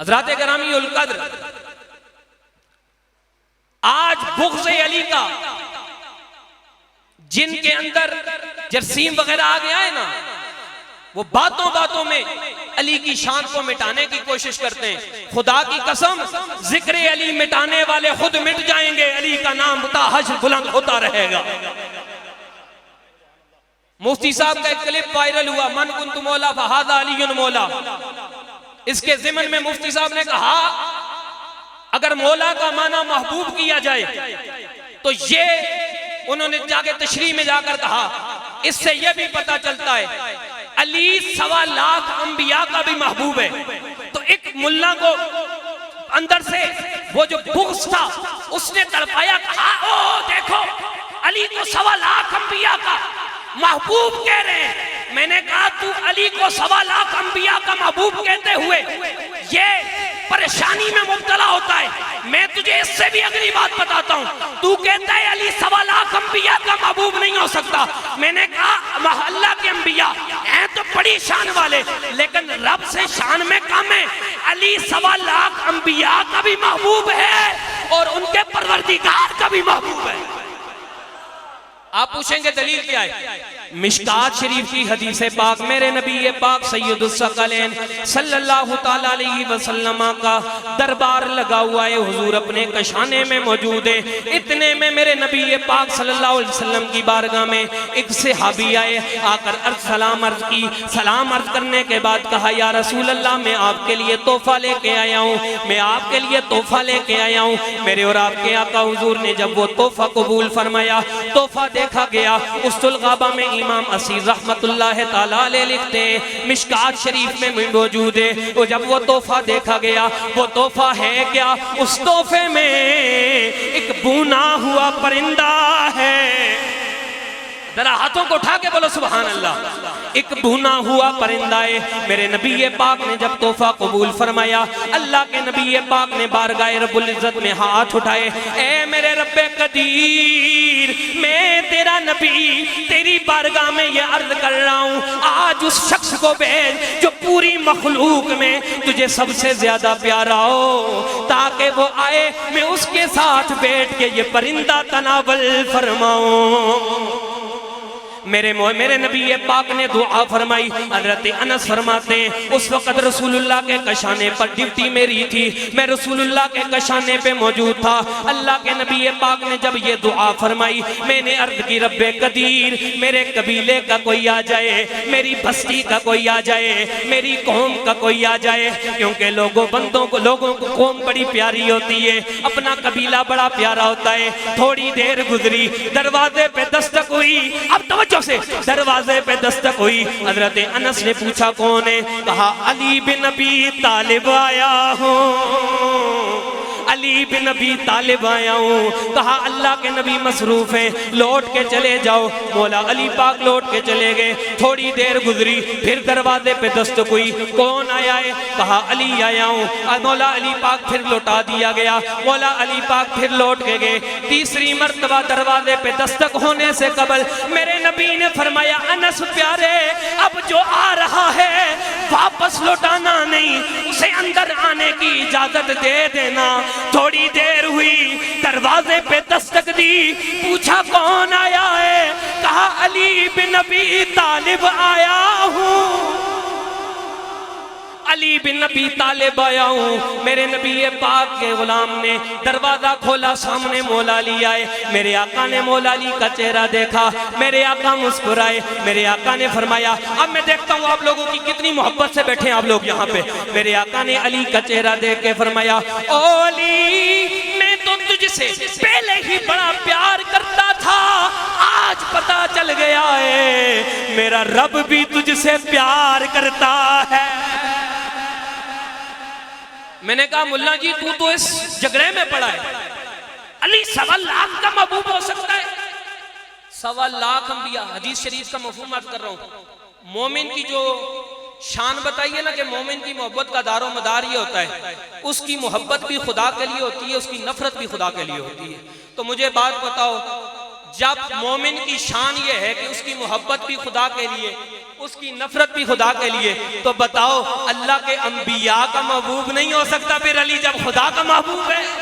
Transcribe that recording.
हज़रात गिरामी उल कद्र, आज बुग़्ज़ अली का जिनके अंदर जरसीम वगैरह आ गया है ना, वो बातों बातों में अली की शान को मिटाने की कोशिश करते हैं। खुदा की कसम, जिक्र अली मिटाने वाले खुद मिट जाएंगे, अली का नाम हश्र बुलंद होता रहेगा। मुफ्ती साहब का एक क्लिप वायरल हुआ, मन कुन्तु मौला फहादा अलीयुन मौला। इसके ज़िमन में मुफ्ती साहब ने कहा, अगर मौला का माना महबूब किया जाए तो ये उन्होंने जाके तशरीह में जाकर कहा, इससे यह भी पता चलता है अली 1.25 लाख अंबिया का भी महबूब है। तो एक मुल्ला को अंदर से वो जो बुग़्ज़ था उसने तड़पाया, कहा ओ देखो अली को 1.25 लाख अंबिया का महबूब कह रहे हैं। मैंने कहा तू अली को 1.25 लाख अंबिया का महबूब कहते हुए ये परेशानी में मुब्तला होता है। मैं तुझे इससे भी अगली बात बताता हूँ, तू कहता है अली 1.25 लाख अंबिया का महबूब नहीं हो सकता। मैंने कहा अल्लाह के अंबिया हैं तो बड़ी शान वाले, लेकिन रब से शान में कम है। अली 1.25 लाख अंबिया का भी महबूब है और उनके परवरदिगार का भी महबूब है। आप पूछेंगे दलील क्या है? मिशकात शरीफ की हदीस पाक, मेरे नबी पाक सैयदुस सकलैन सल्लल्लाहु ताला अलैहि वसल्लम का दरबार लगा हुआ है, हुजूर अपने कशाने में मौजूद है। इतने में मेरे नबी पाक सल्लल्लाहु अलैहि वसल्लम की बारगाह में एक सहाबी आए, आकर सलाम अर्ज की। सलाम अर्ज करने के बाद कहा, या रसूल अल्लाह, मैं आपके लिए तोहफा लेके आया हूँ, मैं आपके लिए तोहफा लेके आया हूँ। मेरे और आपके आका हुजूर ने जब वो तोहफा कबूल फरमाया, तोहफा देखा गया। उस्तुल गाबा में इमाम असीर रहमतुल्लाह ताला अलैह लिखते हैं, मिशकात शरीफ में मौजूद है। वो जब वो तोहफा देखा गया, वो तोहफा है क्या? उस तोहफे में एक बूना हुआ परिंदा है। जरा हाथों को उठा के बोलो सुभान अल्लाह। एक भुना हुआ परिंदा है। मेरे नबी पाक ने जब तोहफा कबूल फरमाया, अल्लाह के नबी पाक ने बारगाह रब्बुल इज्जत में हाथ उठाए, ए मेरे रब्बे कदीर, मैं तेरा नबी तेरी बारगाह में ये अर्ज कर रहा हूँ, आज उस शख्स को भेज जो पूरी मखलूक में तुझे सबसे ज्यादा प्यारा हो, ताकि वो आए, मैं उसके साथ बैठ के ये परिंदा तनावल फरमाऊं। मेरे नबी पाक ने दुआ फरमाई। हज़रत अनस फरमाते हैं, उस वक़्त रसूलुल्लाह के कशाने पर ड्यूटी मेरी थी, मैं रसूलुल्लाह के कशाने पे मौजूद था। अल्लाह के नबी पाक ने जब ये दुआ फरमाई, मैंने अर्ज़ की, रब्बे कदीर, मेरे कबीले का कोई आ जाए, मेरी बस्ती का कोई आ जाए, मेरी कौम का कोई आ जाए, क्योंकि लोगों को कौम बड़ी प्यारी होती है, अपना कबीला बड़ा प्यारा होता है। थोड़ी देर गुजरी, दरवाजे पे दस्तक हुई। अब तो से दरवाजे पे दस्तक हुई। हजरत अनस ने पूछा कौन है? कहा अली बिन अबी तालिब आया हूँ, अली बिन अबी तालिब आया हूँ। कहा अल्लाह के नबी मसरूफ हैं, लौट के चले जाओ। मौला अली पाक लौट के चले गए। थोड़ी देर गुजरी, फिर दरवाजे पे दस्तक हुई, कौन आया है? कहा अली आया हूँ। मौला अली पाक फिर लौटा दिया गया। मौला अली पाक फिर लौट के गए। तीसरी मर्तबा दरवाजे पे दस्तक होने से कबल मेरे नबी ने फरमाया, अनस प्यारे, अब जो आ रहा है वापस लौटाना नहीं, उसे अंदर आने की इजाजत दे देना। थोड़ी देर हुई, दरवाजे पे दस्तक दी, पूछा कौन आया है? कहा अली बिन अबी तालिब आया हूँ, अली बिन अबी तालिब आया हूँ। मेरे नबी पाक के गुलाम ने दरवाजा खोला, सामने मौला अली आए। मेरे आका ने मौला अली का चेहरा देखा, मेरे आका मुस्कुराए। मेरे आका ने फरमाया, अब मैं देखता हूँ आप लोगों की कितनी मोहब्बत से बैठे हैं आप लोग यहाँ पे। मेरे आका ने अली का चेहरा देख के फरमाया, ओ अली, मैं तो तुझसे पहले ही बड़ा प्यार करता था, आज पता चल गया है मेरा रब भी तुझसे प्यार करता है। मैंने कहा मुल्ला जी, तू तो इस जगरे में पड़ा है, अली 1.25 लाख का महबूब हो सकता है? 1.25 लाख अंबिया। हदीस शरीफ का मफहूम अर्ज कर रहा हूं। मोमिन की जो शान बताइए ना कि मोमिन की मोहब्बत का दारो मदार ये होता है, उसकी मोहब्बत भी खुदा के लिए होती है, उसकी नफरत भी खुदा के लिए होती है। तो मुझे बात बताओ, जब मोमिन की शान ये है कि उसकी मोहब्बत भी खुदा के लिए, उसकी नफरत भी खुदा के लिए। तो बताओ अल्लाह के अंबिया का महबूब नहीं हो सकता फिर अली जब खुदा का महबूब है?